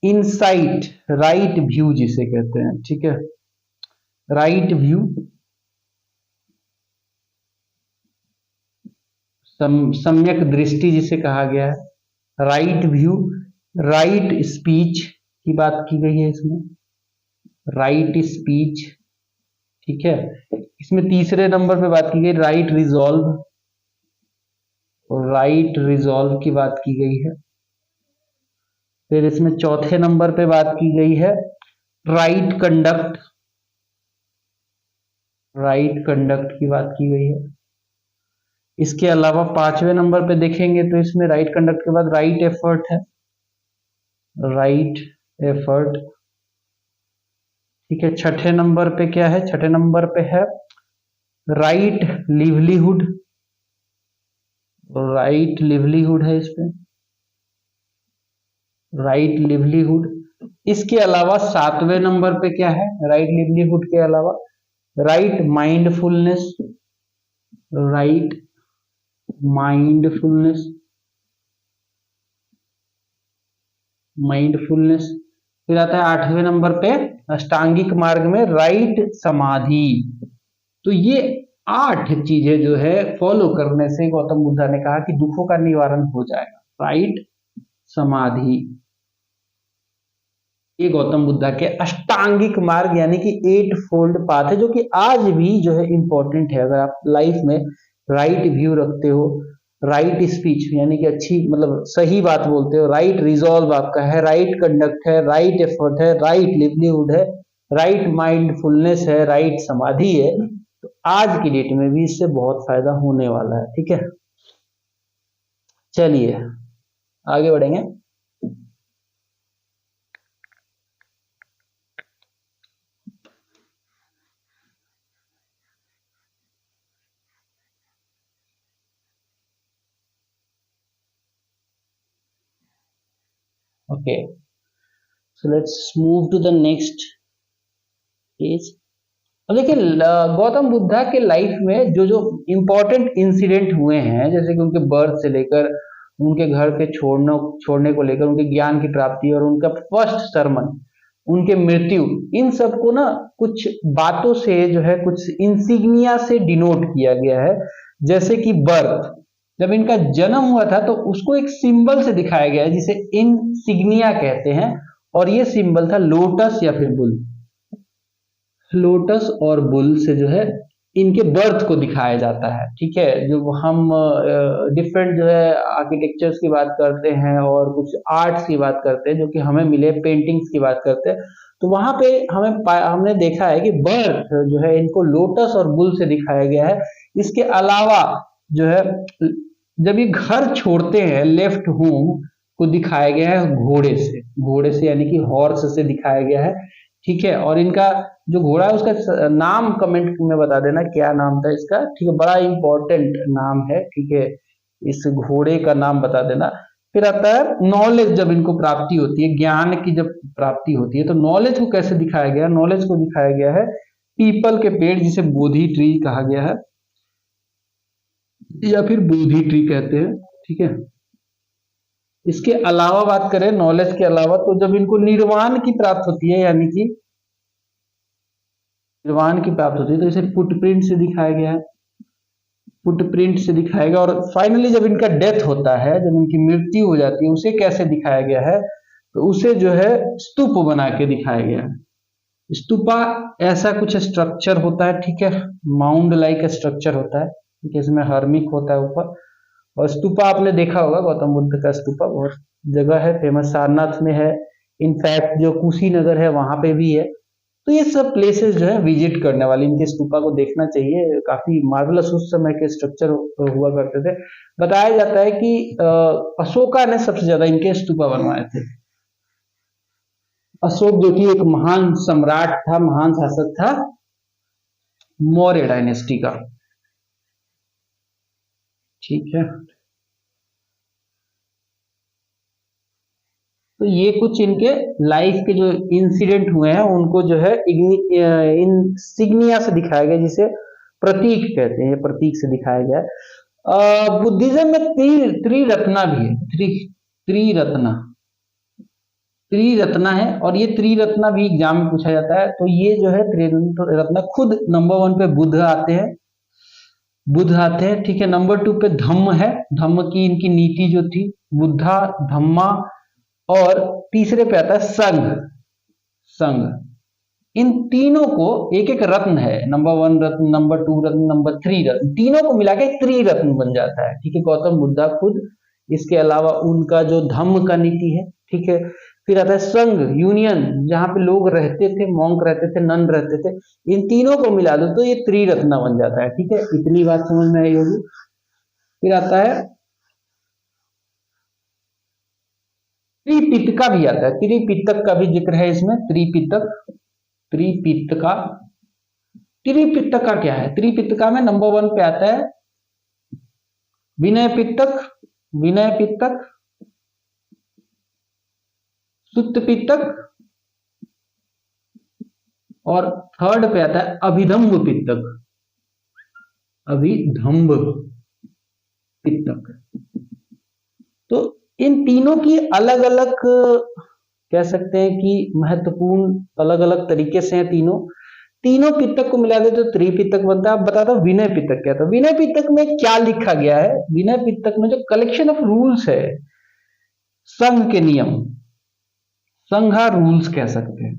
इनसाइट, राइट व्यू जिसे कहते हैं, ठीक है, राइट व्यू। सम्यक दृष्टि जिसे कहा गया है, राइट व्यू। राइट स्पीच की बात की गई है इसमें, राइट स्पीच, ठीक है। इसमें तीसरे नंबर पे बात की गई राइट रिजॉल्व, राइट रिजॉल्व की बात की गई है। फिर इसमें चौथे नंबर पे बात की गई है राइट कंडक्ट, राइट कंडक्ट की बात की गई है। इसके अलावा पांचवें नंबर पे देखेंगे तो इसमें राइट कंडक्ट के बाद राइट एफर्ट है, राइट एफर्ट, ठीक है। छठे नंबर पे क्या है, छठे नंबर पे है राइट लिवलीहुड, राइट लिवलीहुड है इस पे, राइट लिवलीहुड। इसके अलावा सातवें नंबर पे क्या है, राइट लिवलीहुड के अलावा right mindfulness, right mindfulness, mindfulness. फिर आता है आठवें नंबर पे अष्टांगिक मार्ग में राइट समाधि। तो ये 8 चीजें जो है फॉलो करने से गौतम बुद्धा ने कहा कि दुखों का निवारण हो जाएगा। राइट समाधि, ये गौतम बुद्धा के अष्टांगिक मार्ग यानी कि 8 फोल्ड पाथ है, जो कि आज भी जो है इंपॉर्टेंट है। अगर आप लाइफ में राइट व्यू रखते हो, राइट स्पीच यानी कि अच्छी मतलब सही बात बोलते हो, राइट रिजॉल्व आपका है, राइट कंडक्ट है, राइट एफर्ट है, राइट लिवलीहुड है, राइट माइंडफुलनेस है, राइट समाधि है, तो आज की डेट में भी इससे बहुत फायदा होने वाला है, ठीक है। चलिए आगे बढ़ेंगे। Okay, so let's move to the next page. अब देखिए गौतम बुद्धा के लाइफ में जो जो इम्पोर्टेंट इंसिडेंट हुए हैं, जैसे कि उनके बर्थ से लेकर उनके घर के छोड़ने को लेकर, उनके ज्ञान की प्राप्ति और उनका फर्स्ट सरमन, उनके मृत्यु, इन सब को ना कुछ बातों से जो है कुछ इंसिग्निया से डिनोट किया गया है। जैसे कि बर्थ, जब इनका जन्म हुआ था तो उसको एक सिंबल से दिखाया गया है जिसे इंसिग्निया कहते हैं, और ये सिंबल था लोटस या फिर बुल, लोटस और बुल से जो है इनके बर्थ को दिखाया जाता है, ठीक है। जो हम डिफरेंट जो है आर्किटेक्चर्स की बात करते हैं और कुछ आर्ट्स की बात करते हैं जो कि हमें मिले, पेंटिंग्स की बात करते हैं, तो वहां पे हमने देखा है कि बर्थ जो है इनको लोटस और बुल से दिखाया गया है। इसके अलावा जो है जब ये घर छोड़ते हैं लेफ्ट होम को दिखाया गया है घोड़े से, घोड़े से यानी कि हॉर्स से दिखाया गया है, ठीक है। और इनका जो घोड़ा है उसका नाम कमेंट में बता देना क्या नाम था इसका, ठीक है, बड़ा इंपॉर्टेंट नाम है, ठीक है, इस घोड़े का नाम बता देना। फिर आता है नॉलेज, जब इनको प्राप्ति होती है, ज्ञान की जब प्राप्ति होती है तो नॉलेज को कैसे दिखाया गया, नॉलेज को दिखाया गया है पीपल के पेड़ जिसे बोधि ट्री कहा गया है या फिर बोधि ट्री कहते हैं, ठीक है। इसके अलावा बात करें नॉलेज के अलावा, तो जब इनको निर्वाण की प्राप्त होती है यानी कि निर्वाण की प्राप्त होती है तो इसे फुटप्रिंट से दिखाया गया है, फुटप्रिंट से दिखाया गया। और फाइनली जब इनका डेथ होता है, जब इनकी मृत्यु हो जाती है, उसे कैसे दिखाया गया है, तो उसे जो है स्तूप बना के दिखाया गया है। स्तूपा ऐसा कुछ स्ट्रक्चर होता है, ठीक है, माउंड लाइक स्ट्रक्चर होता है, ठीक है, इसमें हर्मिक होता है ऊपर। और स्तूपा आपने देखा होगा, गौतम बुद्ध का स्तूपा बहुत जगह है फेमस, सारनाथ में है, इनफैक्ट जो कुशीनगर है वहां पे भी है। तो ये सब प्लेसेस जो है विजिट करने वाली, इनके स्तूपा को देखना चाहिए, काफी मार्वलस उस समय के स्ट्रक्चर हुआ करते थे। बताया जाता है कि अशोका ने सबसे ज्यादा इनके स्तूपा बनवाए थे। अशोक जो कि एक महान सम्राट था, महान शासक था मौर्य डायनेस्टी का, ठीक है। तो ये कुछ इनके लाइफ के जो इंसिडेंट हुए हैं उनको जो है इंसिग्निया से दिखाया गया, जिसे प्रतीक कहते हैं, ये प्रतीक से दिखाया गया है। बुद्धिज्म में त्रिरत्ना भी है, त्रिरत्ना त्रिरत्ना है, और ये त्रिरत्ना भी एग्जाम में पूछा जाता है। तो ये जो है त्रिरत्ना, खुद नंबर 1 पे बुद्ध आते हैं, बुद्ध आते हैं, ठीक है। नंबर 2 पे धम्म है, धम्म की इनकी नीति जो थी, बुद्धा धम्मा और तीसरे पे आता है संघ। संघ, इन तीनों को एक एक रत्न है, नंबर 1 रत्न, नंबर 2 रत्न, नंबर 3 रत्न, तीनों को मिला के त्रिरत्न बन जाता है। ठीक है, गौतम बुद्धा खुद, इसके अलावा उनका जो धम्म का नीति है। ठीक है, फिर आता है संघ, यूनियन, जहां पे लोग रहते थे, मॉन्क रहते थे, नन रहते थे, इन तीनों को मिला दो तो ये त्रिरत्न बन जाता है। ठीक है, इतनी बात समझ में आई होगी। फिर आता है त्रिपिटका भी आता है, त्रिपिटक का भी जिक्र है इसमें, त्रिपिटक, त्रिपिटका। त्रिपिटका क्या है? त्रिपिटका में नंबर 1 पे आता है विनय पिटक, विनय पिटक, सुत्त पिटक, और थर्ड पे आता है अभिधम्ब पिटक, अभिधम्ब पिटक। तो इन तीनों की अलग अलग, कह सकते हैं कि महत्वपूर्ण अलग अलग तरीके से हैं तीनों। तीनों पिटक को मिला दे तो त्रिपिटक बनता है। अब बताता हूं विनय पिटक क्या था। विनय पिटक में क्या लिखा गया है? विनय पिटक में जो कलेक्शन ऑफ रूल्स है, संघ के नियम, संघा रूल्स कह सकते हैं,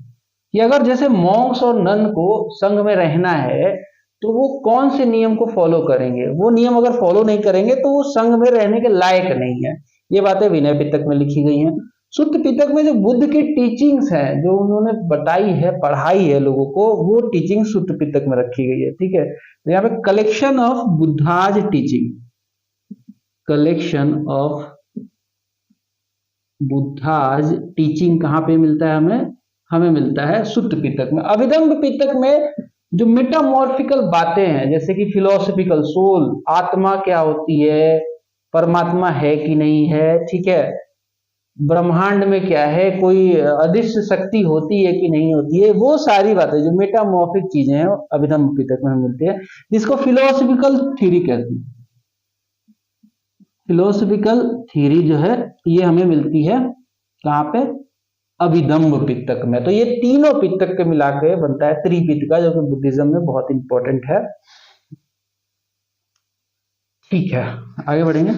कि अगर जैसे मॉन्क्स और नन को संघ में रहना है तो वो कौन से नियम को फॉलो करेंगे, वो नियम अगर फॉलो नहीं करेंगे तो वो संघ में रहने के लायक नहीं है। ये बातें विनय पिटक में लिखी गई हैं। सुत्त पिटक में जो बुद्ध की टीचिंग्स हैं, जो उन्होंने बताई है, पढ़ाई है लोगों को, वो टीचिंग सुत्त पिटक में रखी गई है। ठीक है, तो यहाँ पे collection of Buddha's teaching, collection of Buddha's teaching कहाँ पे मिलता है हमें? हमें मिलता है सुत्त पिटक में। अभिधम्ब पिटक में जो मेटामॉर्फिकल बातें हैं, जैसे कि फिलोसफिकल, सोल, आत्मा क्या होती है, परमात्मा है कि नहीं है, ठीक है, ब्रह्मांड में क्या है, कोई अदृश्य शक्ति होती है कि नहीं होती है, वो सारी बातें जो मेटामॉर्फिक चीजें हैं अभिधम्ब पिटक में मिलती है, जिसको फिलोसफिकल थ्योरी कहते हैं। फिलोसफिकल थ्योरी जो है ये हमें मिलती है कहाँ पे? अभिधम्ब पिटक में। तो ये तीनों पिटक के मिला के बनता है त्रिपिटका, जो कि बुद्धिज्म में बहुत इंपॉर्टेंट है। ठीक है, आगे बढ़ेंगे।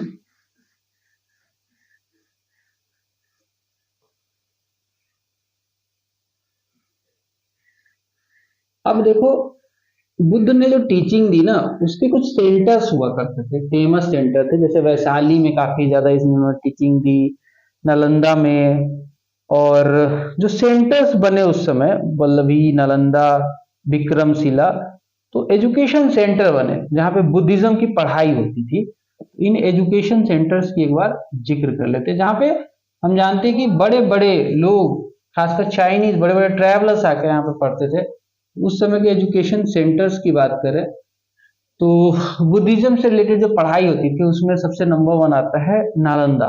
अब देखो, बुद्ध ने जो टीचिंग दी ना, उसके कुछ सेंटर्स हुआ करते थे, फेमस सेंटर थे, जैसे वैशाली में काफी ज्यादा इसने टीचिंग दी, नालंदा में, और जो सेंटर्स बने उस समय, वल्लभी, नालंदा, विक्रमशिला, तो एजुकेशन सेंटर बने जहां पे बुद्धिज्म की पढ़ाई होती थी। इन एजुकेशन सेंटर्स की एक बार जिक्र कर लेते हैं, जहां पे हम जानते हैं कि बड़े बड़े लोग, खासकर चाइनीज बड़े बड़े ट्रैवलर्स आकर यहाँ पे पढ़ते थे। उस समय के एजुकेशन सेंटर्स की बात करें तो बुद्धिज्म से रिलेटेड जो पढ़ाई होती थी उसमें सबसे नंबर 1 आता है नालंदा।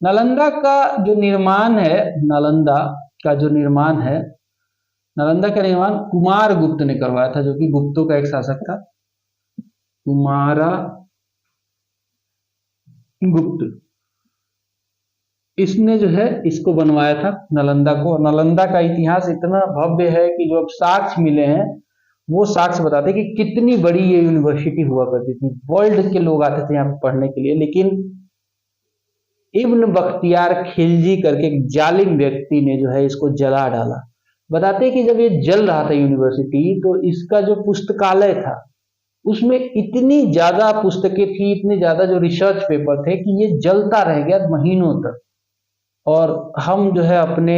नालंदा का जो निर्माण है, नालंदा का जो निर्माण है, नालंदा का निर्माण कुमार गुप्त ने करवाया था, जो कि गुप्तों का एक शासक था, कुमारा गुप्त। इसने जो है इसको बनवाया था, नालंदा को। नालंदा का इतिहास इतना भव्य है कि जो अब साक्ष्य मिले हैं वो साक्ष्य बताते हैं कि कितनी बड़ी ये यूनिवर्सिटी हुआ करती थी। वर्ल्ड के लोग आते थे यहाँ पे पढ़ने के लिए, लेकिन इब्न बख्तियार खिलजी करके एक जालिम व्यक्ति ने जो है इसको जला डाला। बताते हैं कि जब ये जल रहा था यूनिवर्सिटी, तो इसका जो पुस्तकालय था उसमें इतनी ज्यादा पुस्तकें थी, इतने ज्यादा जो रिसर्च पेपर थे कि ये जलता रह गया महीनों तक। और हम जो है अपने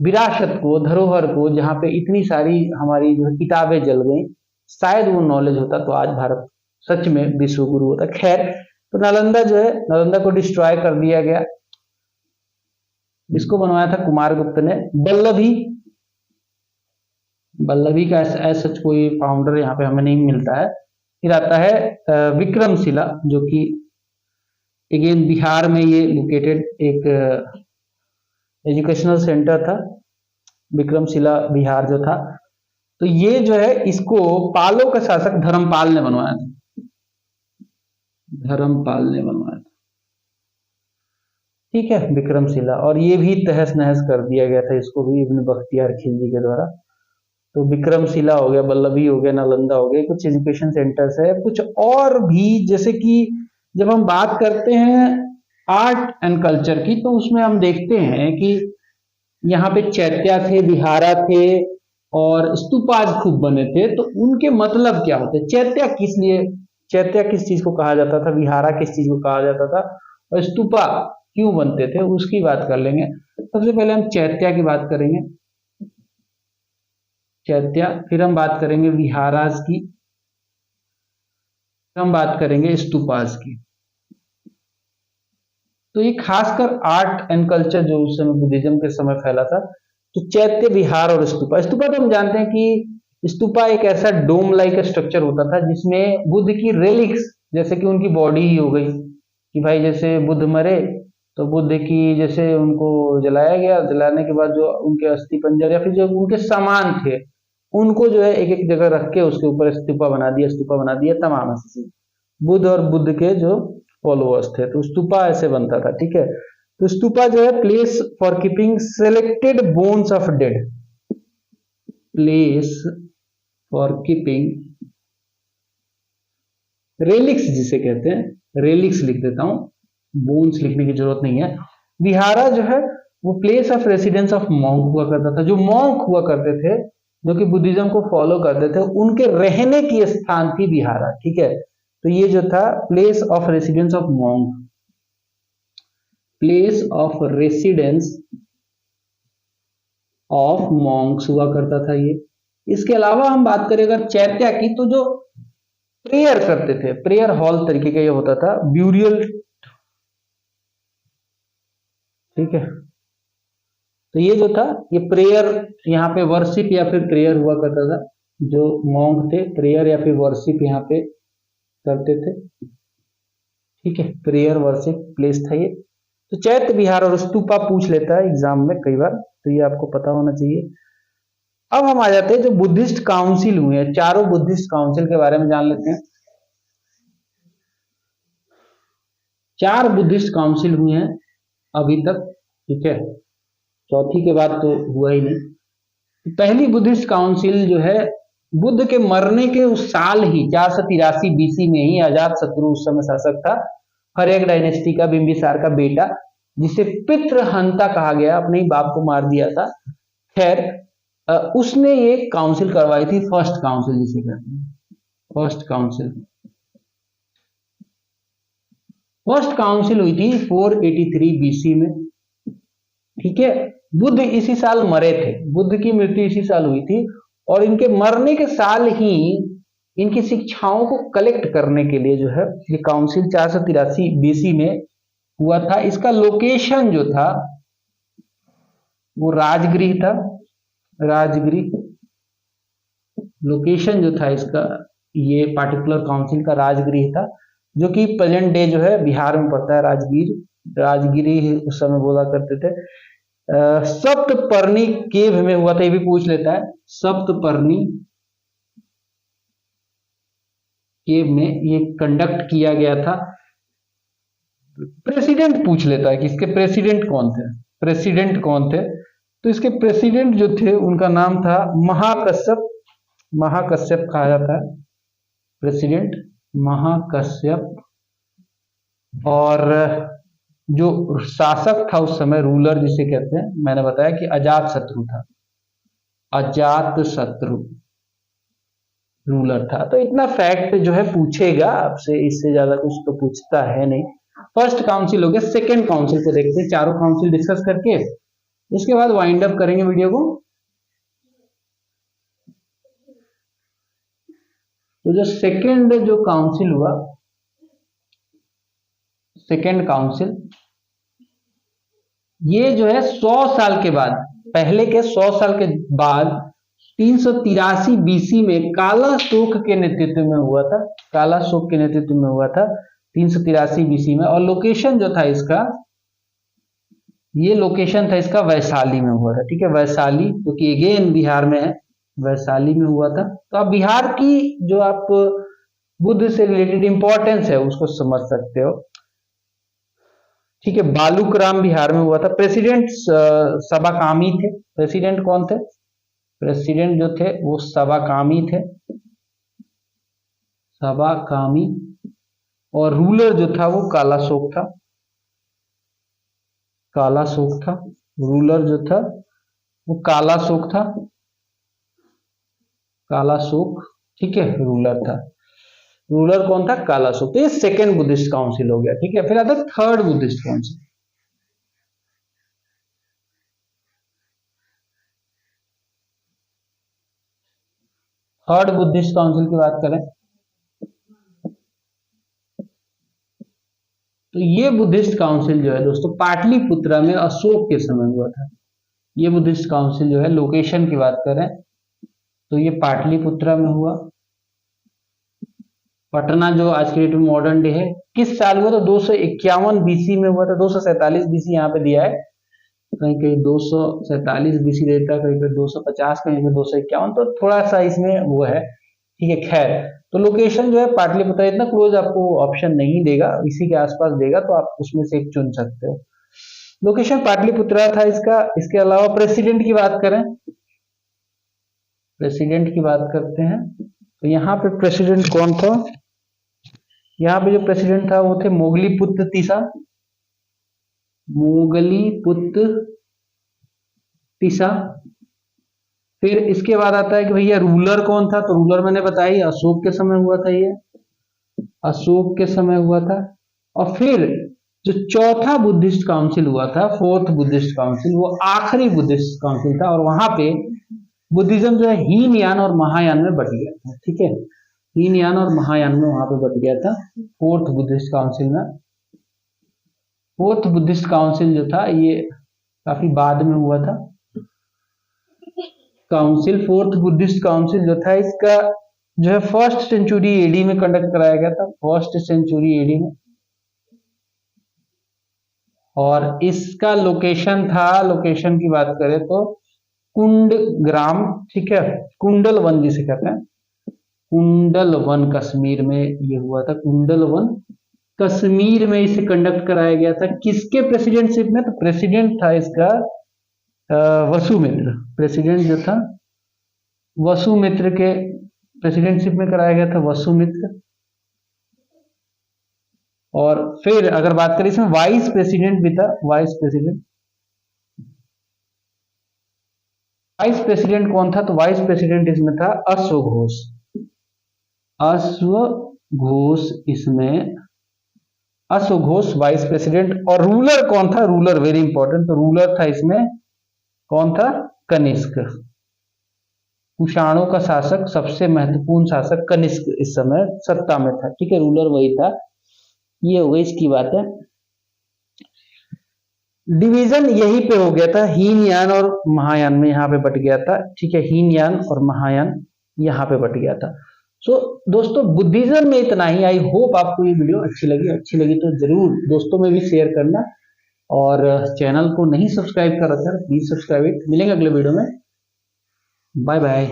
विरासत को, धरोहर को, जहाँ पे इतनी सारी हमारी जो किताबें जल गई, शायद वो नॉलेज होता तो आज भारत सच में विश्व गुरु होता। खैर, तो नालंदा जो है, नालंदा को डिस्ट्रॉय कर दिया गया। इसको बनवाया था कुमारगुप्त ने। वल्लभी, वल्लभी का ऐसा कोई फाउंडर यहाँ पे हमें नहीं मिलता है। फिर आता है विक्रमशिला, जो कि अगेन बिहार में ये लोकेटेड एक एजुकेशनल सेंटर था, विक्रमशिला बिहार जो था। तो ये जो है इसको पालों का शासक धर्मपाल ने बनवाया था, धर्मपाल ने बनवाया था। ठीक है, विक्रमशिला, और ये भी तहस नहस कर दिया गया था इसको भी इब्न बख्तियार खिलजी के द्वारा। तो विक्रमशिला हो गया, वल्लभी हो गया, नालंदा हो गया, कुछ एजुकेशन सेंटर्स है। कुछ और भी, जैसे कि जब हम बात करते हैं आर्ट एंड कल्चर की, तो उसमें हम देखते हैं कि यहाँ पे चैत्या थे, विहारा थे और स्तूपाज खूब बने थे। तो उनके मतलब क्या होते? चैत्या किस चीज को कहा जाता था, विहारा किस चीज को कहा जाता था, और स्तूपा क्यों बनते थे, उसकी बात कर लेंगे। सबसे पहले हम चैत्या की बात करेंगे, चैत्या, फिर हम बात करेंगे विहाराज की, फिर हम बात करेंगे स्तूपाज की। तो ये खासकर आर्ट एंड कल्चर जो उस समय बुद्धिज्म के समय फैला था। तो चैत्य, विहार और स्तूपा। स्तूपा तो हम जानते हैं कि स्तूपा एक ऐसा डोम लाइक स्ट्रक्चर होता था जिसमें बुद्ध की रेलिक्स, जैसे कि उनकी बॉडी ही हो गई कि भाई जैसे बुद्ध मरे तो बुद्ध की जैसे उनको जलाया गया, जलाने के बाद जो उनके अस्थि पंजर या फिर जो उनके सामान थे उनको जो है एक एक जगह रख के उसके ऊपर स्तूपा बना दिया तमाम ऐसे बुद्ध और बुद्ध के जो फॉलोअर्स थे। तो स्तूपा ऐसे बनता था, ठीक है। तो स्तूपा जो है place for keeping selected bones of dead, place for keeping relics जिसे कहते हैं, रेलिक्स लिख देता हूं, बोन्स लिखने की जरूरत नहीं है। विहारा जो है वो place of residence of monk हुआ करता था। जो मॉन्क हुआ करते थे जो कि बुद्धिज्म को फॉलो करते थे उनके रहने की स्थान थी विहारा, ठीक है। तो ये जो था place of residence of monk, place of residence of Monks हुआ करता था ये। इसके अलावा हम बात करें अगर चैत्या की, तो जो प्रेयर करते थे, प्रेयर हॉल तरीके का ये होता था, ब्यूरियल, ठीक है। तो ये जो था ये प्रेयर, यहाँ पे वर्शिप या फिर प्रेयर हुआ करता था। जो मॉन्क थे प्रेयर या फिर वर्शिप यहाँ पे करते थे, ठीक है। प्रेयर वर्शिप प्लेस था ये। तो चैत्य, विहार और स्तूपा पूछ लेता है एग्जाम में कई बार, तो ये आपको पता होना चाहिए। अब हम आ जाते हैं जो बुद्धिस्ट काउंसिल हुए हैं, चारों बुद्धिस्ट काउंसिल के बारे में जान लेते हैं। 4 बुद्धिस्ट काउंसिल हुए हैं अभी तक, ठीक है। चौथी के बाद तो हुआ ही नहीं। पहली बुद्धिस्ट काउंसिल जो है बुद्ध के मरने के उस साल ही 483 बीसी में ही अजातशत्रु उस समय शासक था, हर्यक डायनेस्टी का, बिंबिसार का बेटा, जिसे पितृहंता कहा गया, अपने ही बाप को मार दिया था। खैर उसने ये काउंसिल करवाई थी, फर्स्ट काउंसिल जिसे कहते हैं, फर्स्ट काउंसिल। फर्स्ट काउंसिल हुई थी 483 बीसी में, ठीक है। बुद्ध इसी साल मरे थे, बुद्ध की मृत्यु इसी साल हुई थी, और इनके मरने के साल ही इनकी शिक्षाओं को कलेक्ट करने के लिए जो है ये काउंसिल 483 बीसी में हुआ था। इसका लोकेशन जो था वो राजगृह था, राजगृह लोकेशन जो था इसका, ये पार्टिकुलर काउंसिल का राजगृह था, जो कि प्रेजेंट डे जो है बिहार में पड़ता है। राजगिरी उस समय बोला करते थे। सप्तपर्णी केव में हुआ था, ये भी पूछ लेता है। सप्तपर्णी केव में ये कंडक्ट किया गया था। प्रेसिडेंट पूछ लेता है कि इसके प्रेसिडेंट कौन थे, प्रेसिडेंट कौन थे। तो इसके प्रेसिडेंट जो थे उनका नाम था महाकश्यप, महाकश्यप कहा जाता है प्रेसिडेंट, महाकश्यप। और जो शासक था उस समय, रूलर जिसे कहते हैं, मैंने बताया कि अजातशत्रु था, अजातशत्रु रूलर था। तो इतना फैक्ट जो है पूछेगा आपसे, इससे ज्यादा कुछ तो पूछता है नहीं। फर्स्ट काउंसिल हो गया। सेकेंड काउंसिल को देखते हैं, चारों काउंसिल डिस्कस करके इसके बाद वाइंड अप करेंगे वीडियो को। तो जो सेकेंड जो काउंसिल हुआ, सेकेंड काउंसिल, ये जो है 100 साल के बाद, पहले के 100 साल के बाद 383 बीसी में काला शोक के नेतृत्व में हुआ था, काला शोक के नेतृत्व में हुआ था 383 बीसी में। और लोकेशन जो था इसका, ये लोकेशन था इसका वैशाली में हुआ था, ठीक है। वैशाली जो कि अगेन बिहार में है, वैशाली में हुआ था। तो आप बिहार की जो आप बुद्ध से रिलेटेड इंपॉर्टेंस है उसको समझ सकते हो, ठीक है। बालूकराम बिहार में हुआ था। प्रेसिडेंट सबाकामी थे। प्रेसिडेंट कौन थे? प्रेसिडेंट जो थे वो सबाकामी थे, सबाकामी। और रूलर जो था वो काला शोक था। कालाशोक था। रूलर जो था वो कालाशोक था, कालाशोक, ठीक है, रूलर था। रूलर कौन था? कालाशोक। तो ये सेकेंड बुद्धिस्ट काउंसिल हो गया, ठीक है। फिर आता है third Buddhist council. Third Buddhist council की बात करें तो ये बुद्धिस्ट काउंसिल जो है दोस्तों पाटलिपुत्रा में अशोक के समय हुआ था। ये बुद्धिस्ट काउंसिल जो है, लोकेशन की बात करें तो ये पाटलिपुत्रा में हुआ। पटना जो आज के डेट में मॉडर्न डे है, किस साल हुआ था? 251 बीसी में हुआ था। 247 बीसी यहाँ पे दिया है, कहीं कहीं 247 बीसी देता है, कहीं पे 250, कहीं पे 251, तो थोड़ा सा इसमें वो है, ठीक है। खैर, तो लोकेशन जो है पाटलिपुत्र, इतना क्लोज आपको ऑप्शन नहीं देगा, इसी के आसपास देगा, तो आप उसमें से एक चुन सकते हो। लोकेशन पाटलिपुत्रा था इसका। इसके अलावा प्रेसिडेंट की बात करें, प्रेसिडेंट की बात करते हैं तो यहाँ पे प्रेसिडेंट कौन था? यहाँ पे जो प्रेसिडेंट था वो थे मोगलीपुत्र तीसा, मोगलीपुत्र तीसा। फिर इसके बाद आता है कि भैया रूलर कौन था? तो रूलर मैंने बताया अशोक के समय हुआ था, ये अशोक के समय हुआ था। और फिर जो चौथा बुद्धिस्ट काउंसिल हुआ था, फोर्थ बुद्धिस्ट काउंसिल, वो आखिरी बुद्धिस्ट काउंसिल था, और वहां पे बुद्धिज्म जो है हीनयान और महायान में बट गया था, ठीक है। हीनयान और महायान में वहां पे बट गया था फोर्थ बुद्धिस्ट काउंसिल में। फोर्थ बुद्धिस्ट काउंसिल जो था ये काफी बाद में हुआ था काउंसिल। फोर्थ बुद्धिस्ट काउंसिल जो था इसका जो है फर्स्ट सेंचुरी एडी में कंडक्ट कराया गया था, फर्स्ट सेंचुरी एडी में। और इसका लोकेशन था, लोकेशन की बात करें तो कुंडग्राम, ठीक है, कुंडल वन जिसे कहते हैं, कुंडल वन कश्मीर में ये हुआ था। कुंडल वन कश्मीर में इसे कंडक्ट कराया गया था। किसके प्रेसिडेंटशिप में? तो प्रेसिडेंट था इसका वसुमित्र। प्रेसिडेंट जो था वसुमित्र के प्रेसिडेंटशिप में कराया गया था, वसुमित्र। और फिर अगर बात करें इसमें वाइस प्रेसिडेंट भी था, वाइस प्रेसिडेंट। वाइस प्रेसिडेंट कौन था? तो वाइस प्रेसिडेंट इसमें था अश्वघोष। अश्वघोष इसमें, अश्वघोष वाइस प्रेसिडेंट। और रूलर कौन था? रूलर वेरी इंपॉर्टेंट, तो रूलर था इसमें कौन था? कनिष्क। कुषाणों का शासक, सबसे महत्वपूर्ण शासक कनिष्क इस समय सत्ता में था, ठीक है, रूलर वही था। ये हो गई इसकी बात है। डिवीजन यहीं पे हो गया था, हीनयान और महायान में, यहाँ पे बट गया था, ठीक है, हीनयान और महायान यहाँ पे बट गया था। सो दोस्तों बुद्धिज्म में इतना ही। आई होप आपको ये वीडियो अच्छी लगी तो जरूर दोस्तों में भी शेयर करना, और चैनल को नहीं सब्सक्राइब कर रखा है प्लीज सब्सक्राइब इट। मिलेंगे अगले वीडियो में, बाय बाय।